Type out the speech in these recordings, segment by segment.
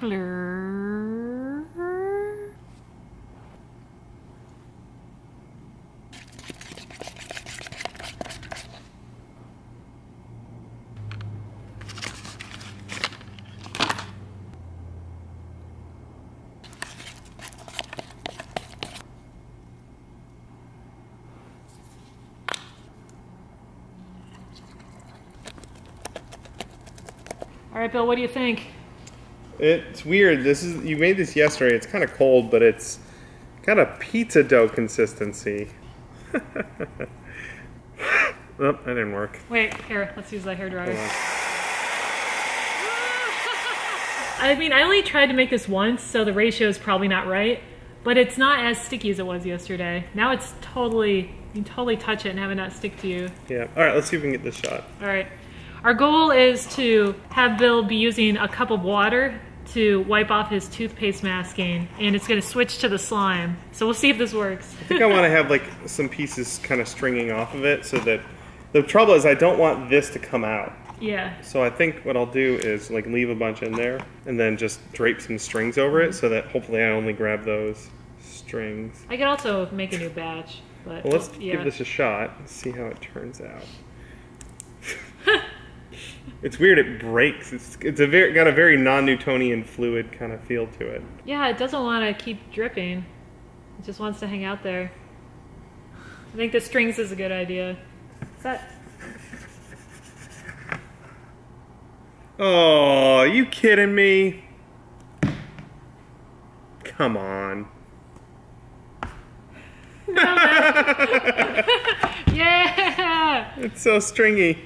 All right, Bill, what do you think? It's weird. You made this yesterday. It's kind of cold, but it's kind of pizza dough consistency. Oh, that didn't work. Wait, here, let's use that hairdryer. I mean, I only tried to make this once, so the ratio is probably not right, but it's not as sticky as it was yesterday. Now it's totally, you can totally touch it and have it not stick to you. Yeah. All right, let's see if we can get this shot. All right. Our goal is to have Bill be using a cup of water to wipe off his toothpaste masking, and it's going to switch to the slime. So we'll see if this works. I think I want to have like some pieces kind of stringing off of it, so that the trouble is I don't want this to come out. Yeah. So I think what I'll do is like leave a bunch in there and then just drape some strings over it, so that hopefully I only grab those strings. I could also make a new batch. But well, let's give this a shot and see how it turns out. It's weird, it breaks. It's got a very non-Newtonian fluid kind of feel to it. Yeah, it doesn't want to keep dripping. It just wants to hang out there. I think the strings is a good idea. Is that... Oh, are you kidding me? Come on. Yeah! It's so stringy.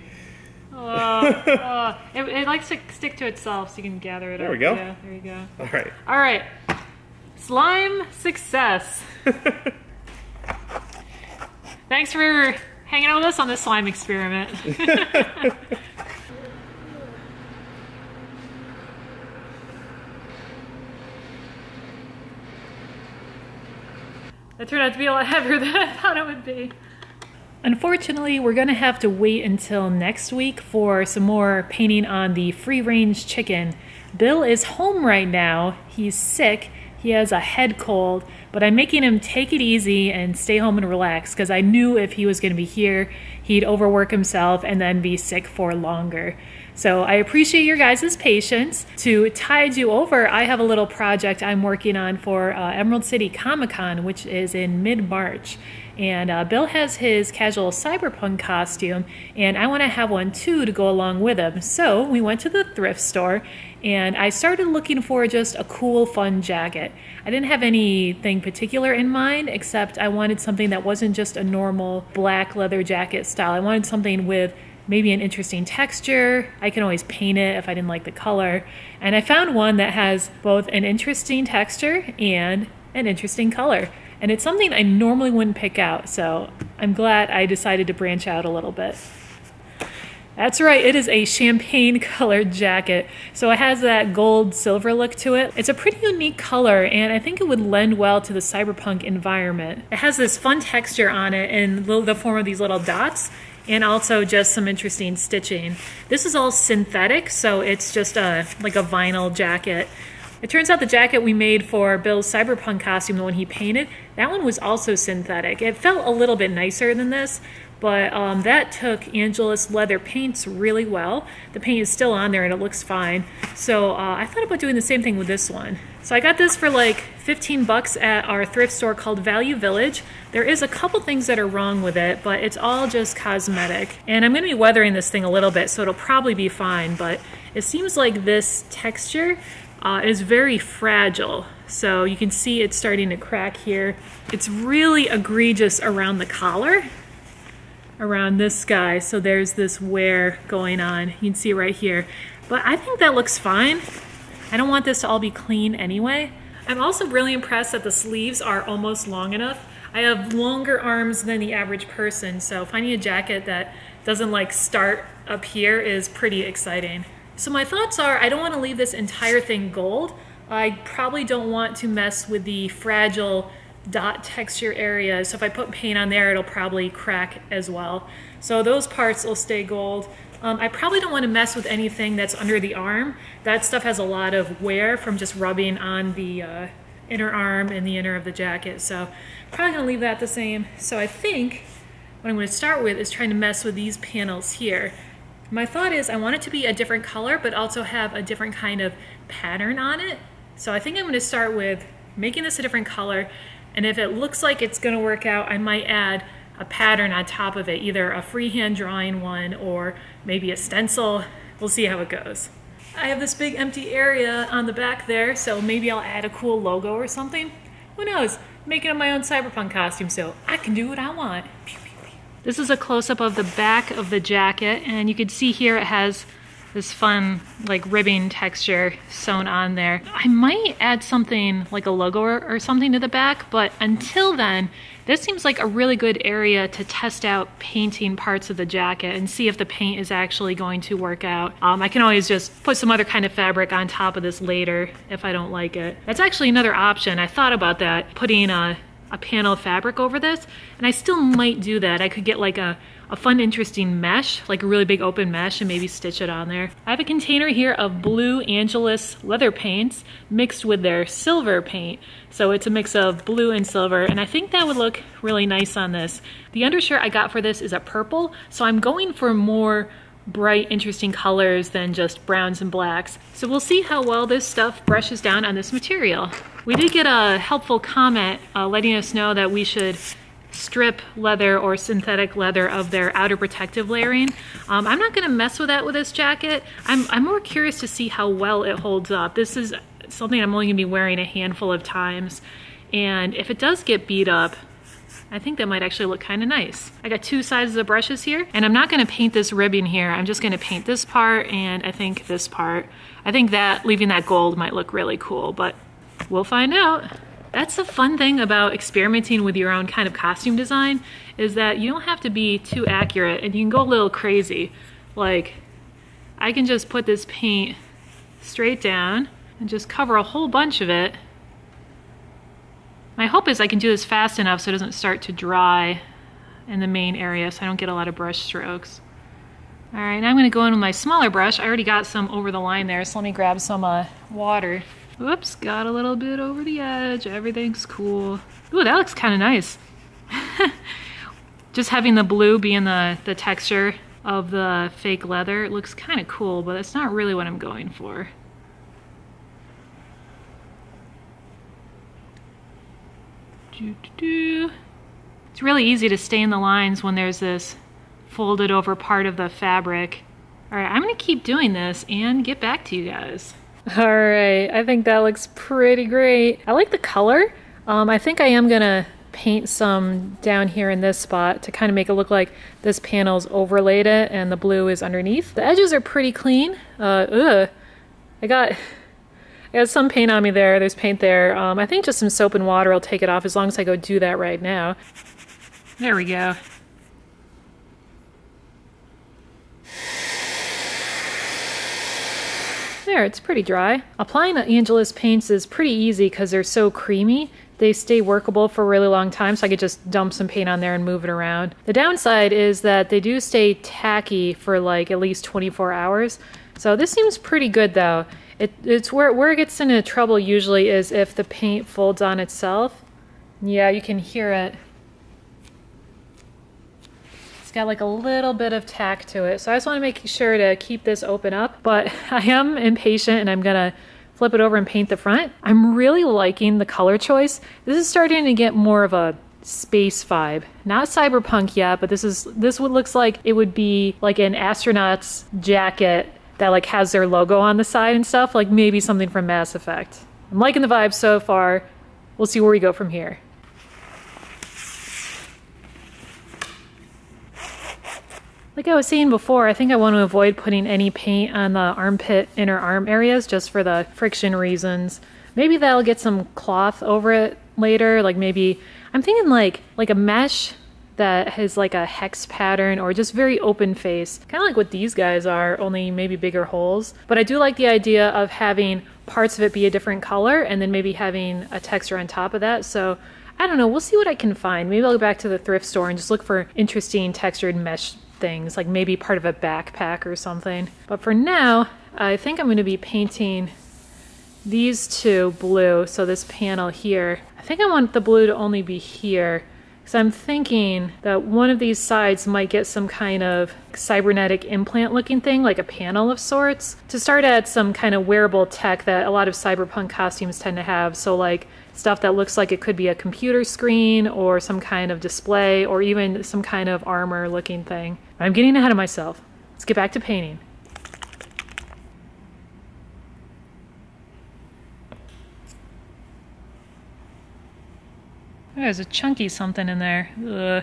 It likes to stick to itself, so you can gather it up. There we go. Yeah, there you go. All right. All right. Slime success. Thanks for hanging out with us on this slime experiment. That turned out to be a lot heavier than I thought it would be. Unfortunately, we're gonna have to wait until next week for some more painting on the free-range chicken. Bill is home right now. He's sick. He has a head cold, but I'm making him take it easy and stay home and relax because I knew if he was gonna be here, he'd overwork himself and then be sick for longer. So I appreciate your guys' patience. To tide you over, I have a little project I'm working on for Emerald City Comic-Con, which is in mid-March. And Bill has his casual Cyberpunk costume, and I want to have one too to go along with him. So we went to the thrift store, and I started looking for just a cool, fun jacket. I didn't have anything particular in mind, except I wanted something that wasn't just a normal black leather jacket style. I wanted something with maybe an interesting texture. I can always paint it if I didn't like the color. And I found one that has both an interesting texture and an interesting color. And it's something I normally wouldn't pick out, so I'm glad I decided to branch out a little bit. That's right, it is a champagne colored jacket. So it has that gold silver look to it. It's a pretty unique color, and I think it would lend well to the cyberpunk environment. It has this fun texture on it in the form of these little dots, and also just some interesting stitching. This is all synthetic, so it's just like a vinyl jacket. It turns out the jacket we made for Bill's Cyberpunk costume, the one he painted, that one was also synthetic. It felt a little bit nicer than this, but that took Angela's leather paints really well. The paint is still on there and it looks fine. So I thought about doing the same thing with this one. So I got this for like 15 bucks at our thrift store called Value Village. There is a couple things that are wrong with it, but it's all just cosmetic. And I'm gonna be weathering this thing a little bit, so it'll probably be fine, but it seems like this texture is very fragile. So you can see it's starting to crack here. It's really egregious around the collar, around this guy. So there's this wear going on. You can see right here. But I think that looks fine. I don't want this to all be clean anyway. I'm also really impressed that the sleeves are almost long enough. I have longer arms than the average person, so finding a jacket that doesn't like start up here is pretty exciting. So my thoughts are, I don't want to leave this entire thing gold. I probably don't want to mess with the fragile dot texture areas. So if I put paint on there, it'll probably crack as well. So those parts will stay gold. I probably don't want to mess with anything that's under the arm. That stuff has a lot of wear from just rubbing on the inner arm and the inner of the jacket. So probably gonna leave that the same. So I think what I'm going to start with is trying to mess with these panels here. My thought is I want it to be a different color, but also have a different kind of pattern on it. So I think I'm going to start with making this a different color, and if it looks like it's going to work out, I might add a pattern on top of it, either a freehand drawing one or maybe a stencil. We'll see how it goes. I have this big empty area on the back there, so maybe I'll add a cool logo or something. Who knows? Making up my own Cyberpunk costume, so I can do what I want. Pew, pew, pew. This is a close-up of the back of the jacket, and you can see here it has this fun like ribbing texture sewn on there. I might add something like a logo or something to the back, but until then, this seems like a really good area to test out painting parts of the jacket and see if the paint is actually going to work out. I can always just put some other kind of fabric on top of this later if I don't like it. That's actually another option. I thought about that, putting a panel of fabric over this, and I still might do that. I could get like a fun, interesting mesh, like a really big open mesh, and maybe stitch it on there. I have a container here of blue Angelus leather paints mixed with their silver paint. So it's a mix of blue and silver, and I think that would look really nice on this. The undershirt I got for this is a purple, so I'm going for more bright, interesting colors than just browns and blacks. So we'll see how well this stuff brushes down on this material. We did get a helpful comment letting us know that we should strip leather or synthetic leather of their outer protective layering. I'm not going to mess with that with this jacket. I'm more curious to see how well it holds up. This is something I'm only going to be wearing a handful of times, and if it does get beat up, I think that might actually look kind of nice. I got two sizes of brushes here, and I'm not going to paint this ribbing here. I'm just going to paint this part and I think this part. I think that leaving that gold might look really cool, but we'll find out. That's the fun thing about experimenting with your own kind of costume design, is that you don't have to be too accurate and you can go a little crazy. Like, I can just put this paint straight down and just cover a whole bunch of it. My hope is I can do this fast enough so it doesn't start to dry in the main area, so I don't get a lot of brush strokes. All right, now I'm gonna go in with my smaller brush. I already got some over the line there, so let me grab some water. Whoops, got a little bit over the edge. Everything's cool. Ooh, that looks kind of nice. Just having the blue being the texture of the fake leather, it looks kind of cool, but it's not really what I'm going for. It's really easy to stay in the lines when there's this folded over part of the fabric. All right, I'm gonna keep doing this and get back to you guys. All right, I think that looks pretty great. I like the color. I think I am gonna paint some down here in this spot to kind of make it look like this panel's overlaid it and the blue is underneath. The edges are pretty clean. I got some paint on me there. There's paint there. I think just some soap and water will take it off as long as I go do that right now. There we go. There, it's pretty dry. Applying the Angelus paints is pretty easy because they're so creamy. They stay workable for a really long time, so I could just dump some paint on there and move it around. The downside is that they do stay tacky for like at least 24 hours. So this seems pretty good though. It's where it gets into trouble usually is if the paint folds on itself. Yeah, you can hear it. It's got like a little bit of tack to it. So I just want to make sure to keep this open up, but I am impatient and I'm gonna flip it over and paint the front. I'm really liking the color choice. This is starting to get more of a space vibe. Not cyberpunk yet, but this looks like it would be like an astronaut's jacket that like has their logo on the side and stuff, like maybe something from Mass Effect. I'm liking the vibe so far. We'll see where we go from here. Like I was saying before, I think I want to avoid putting any paint on the armpit inner arm areas just for the friction reasons. Maybe that'll get some cloth over it later, like maybe, I'm thinking like a mesh that has like a hex pattern or just very open face. Kind of like what these guys are, only maybe bigger holes. But I do like the idea of having parts of it be a different color and then maybe having a texture on top of that. So I don't know, we'll see what I can find. Maybe I'll go back to the thrift store and just look for interesting textured mesh things, like maybe part of a backpack or something. But for now, I think I'm going to be painting these two blue. So this panel here, I think I want the blue to only be here, because I'm thinking that one of these sides might get some kind of cybernetic implant looking thing, like a panel of sorts, to start at some kind of wearable tech that a lot of cyberpunk costumes tend to have. So like stuff that looks like it could be a computer screen or some kind of display or even some kind of armor looking thing. I'm getting ahead of myself. Let's get back to painting. There's a chunky something in there. Ugh.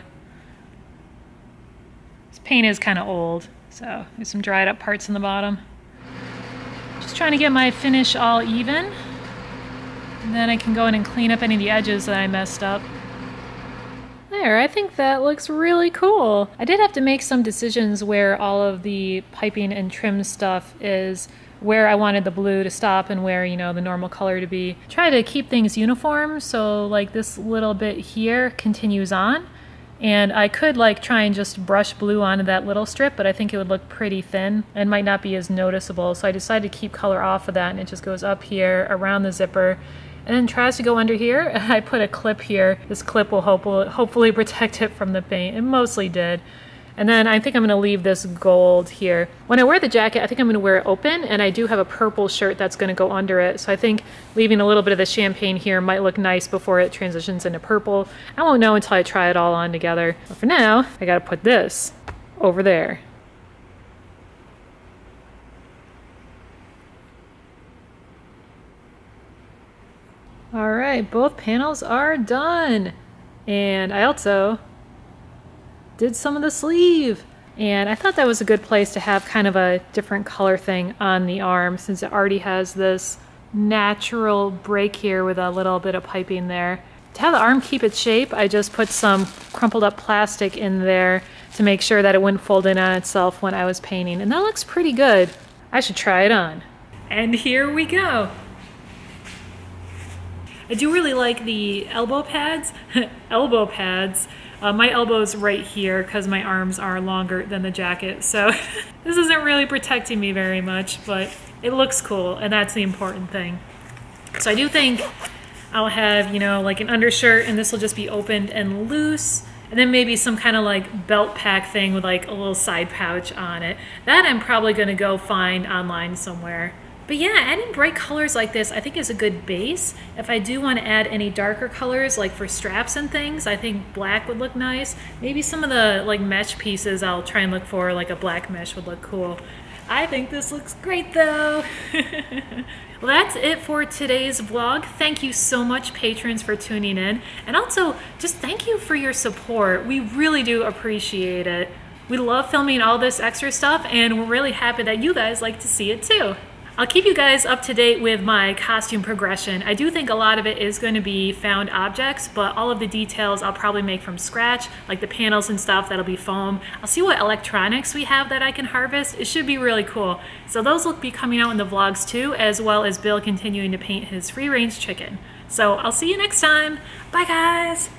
This paint is kind of old, so there's some dried up parts in the bottom. Just trying to get my finish all even. And then I can go in and clean up any of the edges that I messed up. There, I think that looks really cool. I did have to make some decisions where all of the piping and trim stuff is, where I wanted the blue to stop and where, you know, the normal color to be. Try to keep things uniform, so like this little bit here continues on. And I could like try and just brush blue onto that little strip, but I think it would look pretty thin and might not be as noticeable. So I decided to keep color off of that, and it just goes up here around the zipper and then tries to go under here. I put a clip here. This clip will hopefully protect it from the paint. It mostly did. And then I think I'm going to leave this gold here. When I wear the jacket, I think I'm going to wear it open, and I do have a purple shirt that's going to go under it. So I think leaving a little bit of the champagne here might look nice before it transitions into purple. I won't know until I try it all on together. But for now, I got to put this over there. All right, both panels are done. And I also did some of the sleeve, and I thought that was a good place to have kind of a different color thing on the arm, since it already has this natural break here with a little bit of piping there. To have the arm keep its shape, I just put some crumpled up plastic in there to make sure that it wouldn't fold in on itself when I was painting, and that looks pretty good. I should try it on. And here we go. I do really like the elbow pads. Elbow pads. My elbow's right here because my arms are longer than the jacket, so this isn't really protecting me very much, but it looks cool, and that's the important thing. So I do think I'll have, you know, like an undershirt, and this will just be opened and loose, and then maybe some kind of like belt pack thing with like a little side pouch on it. That I'm probably going to go find online somewhere. But yeah, adding bright colors like this I think is a good base. If I do want to add any darker colors, like for straps and things, I think black would look nice. Maybe some of the like mesh pieces I'll try and look for, like a black mesh would look cool. I think this looks great though. Well, that's it for today's vlog. Thank you so much, patrons, for tuning in. And also, just thank you for your support. We really do appreciate it. We love filming all this extra stuff, and we're really happy that you guys like to see it too. I'll keep you guys up to date with my costume progression. I do think a lot of it is going to be found objects, but all of the details I'll probably make from scratch, like the panels and stuff, that'll be foam. I'll see what electronics we have that I can harvest. It should be really cool. So those will be coming out in the vlogs too, as well as Bill continuing to paint his free-range chicken. So I'll see you next time. Bye guys!